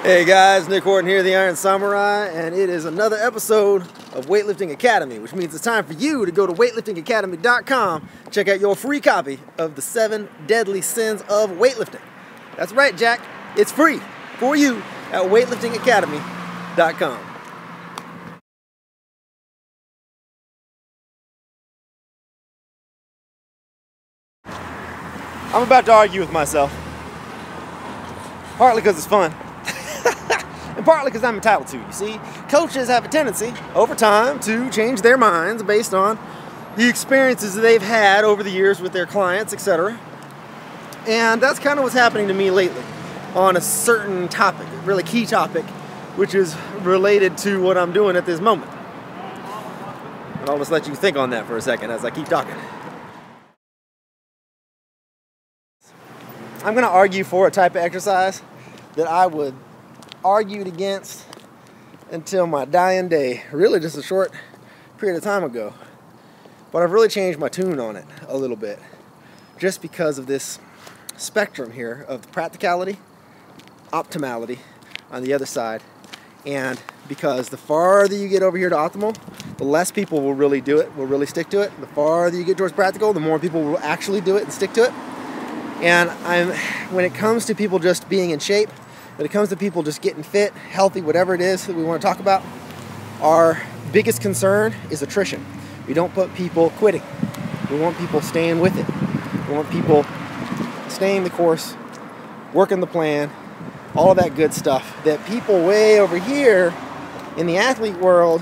Hey guys, Nick Horton here, the Iron Samurai, and it is another episode of Weightlifting Academy, which means it's time for you to go to weightliftingacademy.com and check out your free copy of the 7 Deadly Sins of Weightlifting. That's right, Jack. It's free for you at weightliftingacademy.com. I'm about to argue with myself, partly because it's fun. And partly because I'm entitled to. You see, coaches have a tendency over time to change their minds based on the experiences that they've had over the years with their clients, etc. And that's kind of what's happening to me lately on a certain topic, a really key topic, which is related to what I'm doing at this moment. And I'll just let you think on that for a second as I keep talking. I'm going to argue for a type of exercise that I would argued against until my dying day, really just a short period of time ago. But I've really changed my tune on it a little bit just because of this spectrum here of practicality, optimality on the other side, and because the farther you get over here to optimal, the less people will really do it, will really stick to it. The farther you get towards practical, the more people will actually do it and stick to it. And when it comes to people just being in shape, when it comes to people just getting fit, healthy, whatever it is that we want to talk about, our biggest concern is attrition. We don't put people quitting. We want people staying with it. We want people staying the course, working the plan, all of that good stuff that people way over here in the athlete world,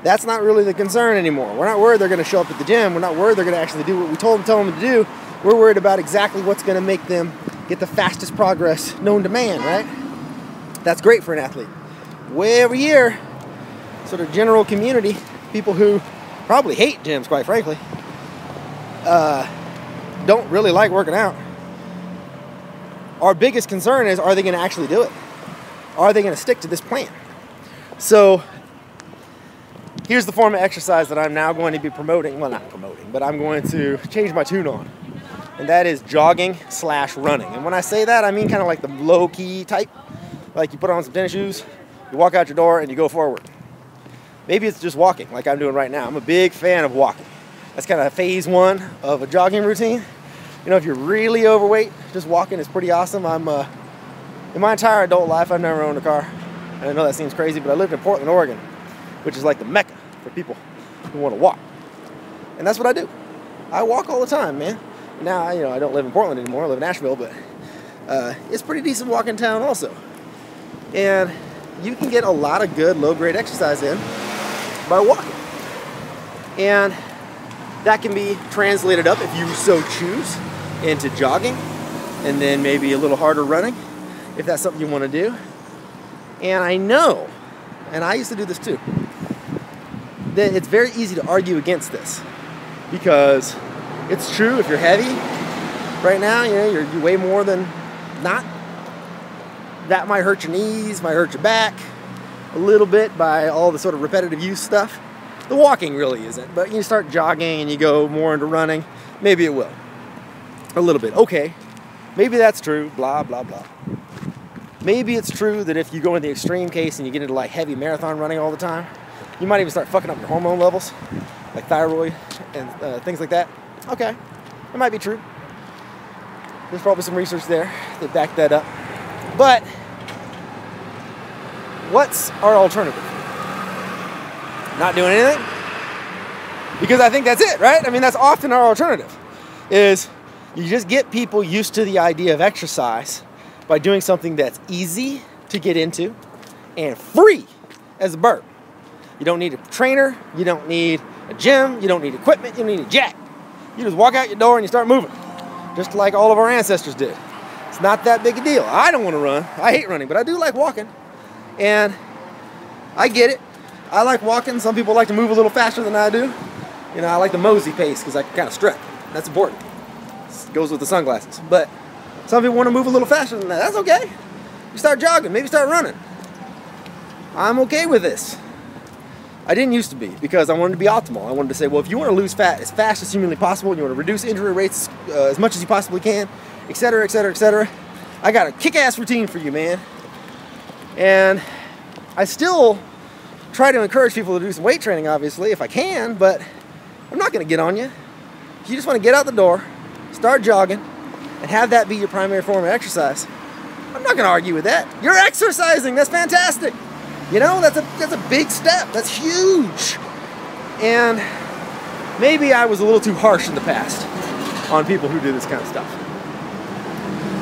that's not really the concern anymore. We're not worried they're going to show up at the gym. We're not worried they're going to actually do what we tell them to do. We're worried about exactly what's going to make them get the fastest progress known to man, right? That's great for an athlete. Way over here, sort of general community, people who probably hate gyms, quite frankly, don't really like working out. Our biggest concern is, are they going to actually do it? Are they going to stick to this plan? So here's the form of exercise that I'm now going to be promoting. Well, not promoting, but I'm going to change my tune on. And that is jogging/running. And when I say that, I mean kind of like the low-key type. Like you put on some tennis shoes, you walk out your door, and you go forward. Maybe it's just walking, like I'm doing right now. I'm a big fan of walking. That's kind of phase 1 of a jogging routine. You know, if you're really overweight, just walking is pretty awesome. In my entire adult life, I've never owned a car. And I know that seems crazy, but I lived in Portland, Oregon, which is like the mecca for people who want to walk. And that's what I do. I walk all the time, man. Now, you know, I don't live in Portland anymore. I live in Nashville, but it's pretty decent walking town also. And you can get a lot of good low-grade exercise in by walking. And that can be translated up, if you so choose, into jogging, and then maybe a little harder running, if that's something you want to do. And I know, and I used to do this too, that it's very easy to argue against this, because it's true, if you're heavy right now, you know, you weigh more than not, that might hurt your knees, might hurt your back a little bit by all the sort of repetitive use stuff. The walking really isn't, but you start jogging and you go more into running, maybe it will. A little bit. Okay, maybe that's true, blah, blah, blah. Maybe it's true that if you go in the extreme case and you get into like heavy marathon running all the time, you might even start fucking up your hormone levels, like thyroid and things like that. Okay, it might be true. There's probably some research there that backed that up. But what's our alternative? Not doing anything? Because I think that's it, right? I mean, that's often our alternative, is you just get people used to the idea of exercise by doing something that's easy to get into and free as a bird. You don't need a trainer, you don't need a gym, you don't need equipment, you don't need a jack. You just walk out your door and you start moving, just like all of our ancestors did. It's not that big a deal. I don't want to run. I hate running, but I do like walking. And I get it. I like walking. Some people like to move a little faster than I do. You know, I like the mosey pace because I can kind of strut. That's important. It goes with the sunglasses. But some people want to move a little faster than that. That's okay. You start jogging. Maybe start running. I'm okay with this. I didn't used to be, because I wanted to be optimal. I wanted to say, well, if you want to lose fat as fast as humanly possible, and you want to reduce injury rates as much as you possibly can, etc., etc., etc., I got a kick-ass routine for you, man. And I still try to encourage people to do some weight training, obviously, if I can, but I'm not going to get on you. If you just want to get out the door, start jogging, and have that be your primary form of exercise, I'm not going to argue with that. You're exercising. That's fantastic. You know, that's a big step. That's huge. And maybe I was a little too harsh in the past on people who do this kind of stuff.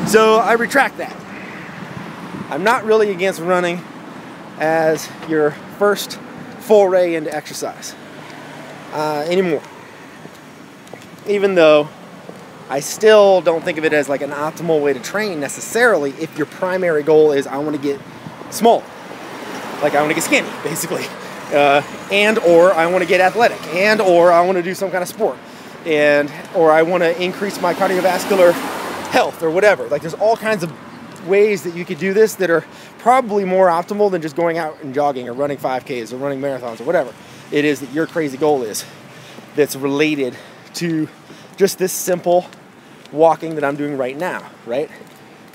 So I retract that. I'm not really against running as your first foray into exercise anymore. Even though I still don't think of it as like an optimal way to train necessarily if your primary goal is I want to get small. Like I want to get skinny, basically. And or I want to get athletic. And or I want to do some kind of sport. And or I want to increase my cardiovascular health or whatever. Like there's all kinds of ways that you could do this that are probably more optimal than just going out and jogging or running 5Ks or running marathons or whatever it is that your crazy goal is that's related to just this simple walking that I'm doing right now, right?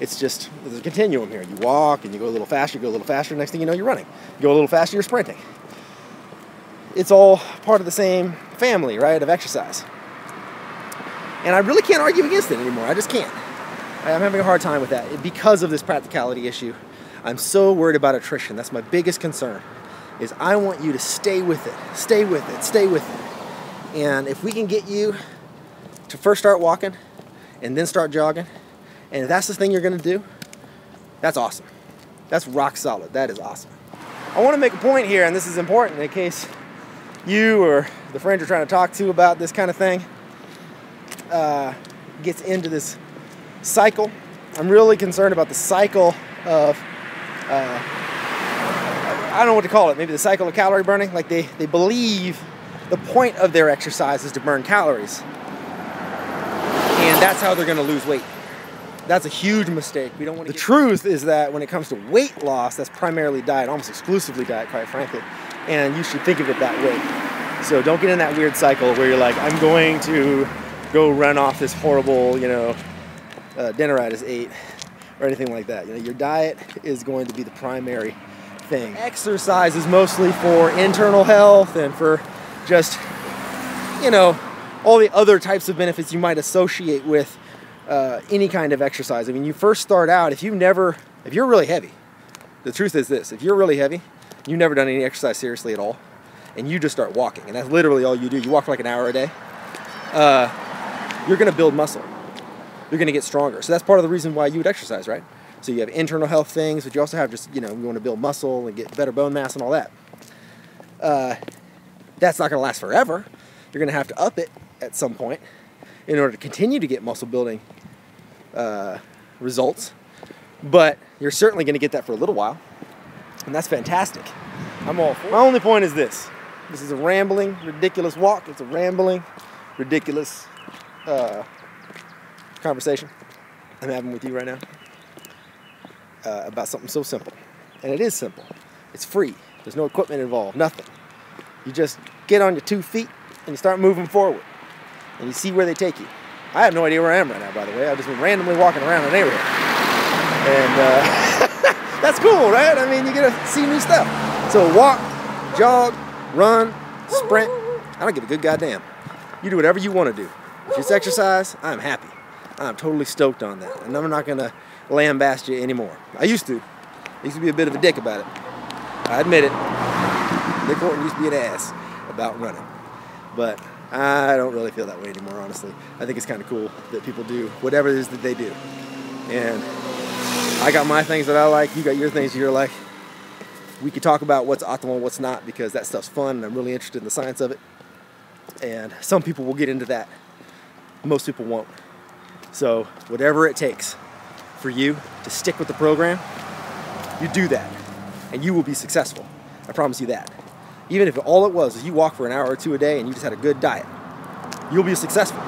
It's just, there's a continuum here. You walk and you go a little faster, you go a little faster, next thing you know you're running. You go a little faster, you're sprinting. It's all part of the same family, right, of exercise. And I really can't argue against it anymore. I just can't. I'm having a hard time with that because of this practicality issue. I'm so worried about attrition. That's my biggest concern, is I want you to stay with it, stay with it, stay with it. And if we can get you to first start walking and then start jogging, and if that's the thing you're gonna do, that's awesome. That's rock solid. That is awesome. I wanna make a point here, and this is important in case you or the friend you're trying to talk to about this kind of thing gets into this cycle. I'm really concerned about the cycle of, I don't know what to call it, maybe the cycle of calorie burning. Like they believe the point of their exercise is to burn calories. And that's how they're gonna lose weight. That's a huge mistake. We don't want to. The truth is that when it comes to weight loss, that's primarily diet, almost exclusively diet, quite frankly. And you should think of it that way. So don't get in that weird cycle where you're like, I'm going to go run off this horrible, you know, dinner I just ate, or anything like that. You know, your diet is going to be the primary thing. Exercise is mostly for internal health and for just, you know, all the other types of benefits you might associate with any kind of exercise. I mean, you first start out, if you're really heavy, the truth is this, if you're really heavy, you've never done any exercise seriously at all, and you just start walking, and that's literally all you do, you walk for like an hour a day, you're gonna build muscle. You're gonna get stronger. So that's part of the reason why you would exercise, right? So you have internal health things, but you also have just, you know, you wanna build muscle and get better bone mass and all that. That's not gonna last forever. You're gonna have to up it at some point in order to continue to get muscle building results, but you're certainly going to get that for a little while, and that's fantastic. I'm all for it. My only point is this is a rambling, ridiculous walk. It's a rambling, ridiculous conversation I'm having with you right now about something so simple, and it is simple. It's free. There's no equipment involved, nothing. You just get on your 2 feet and you start moving forward, and you see where they take you. I have no idea where I am right now, by the way. I've just been randomly walking around the neighborhood. And that's cool, right? I mean, you get to see new stuff. So walk, jog, run, sprint. I don't give a good goddamn. You do whatever you want to do. If it's exercise, I'm happy. I'm totally stoked on that. And I'm not going to lambaste you anymore. I used to. I used to be a bit of a dick about it. I admit it. Nick Horton used to be an ass about running. But I don't really feel that way anymore, honestly. I think it's kind of cool that people do whatever it is that they do. And I got my things that I like, you got your things you're like. We could talk about what's optimal and what's not, because that stuff's fun and I'm really interested in the science of it. And some people will get into that. Most people won't. So whatever it takes for you to stick with the program, you do that. And you will be successful. I promise you that. Even if all it was is you walk for an hour or two a day and you just had a good diet, you'll be successful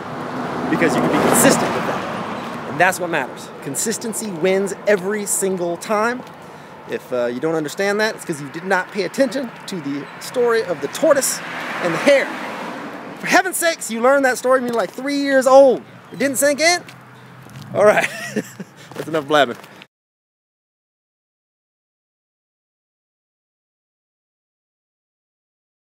because you can be consistent with that. And that's what matters. Consistency wins every single time. If you don't understand that, it's because you did not pay attention to the story of the tortoise and the hare. For heaven's sakes, you learned that story when you were like 3 years old. It didn't sink in? All right, that's enough blabbing.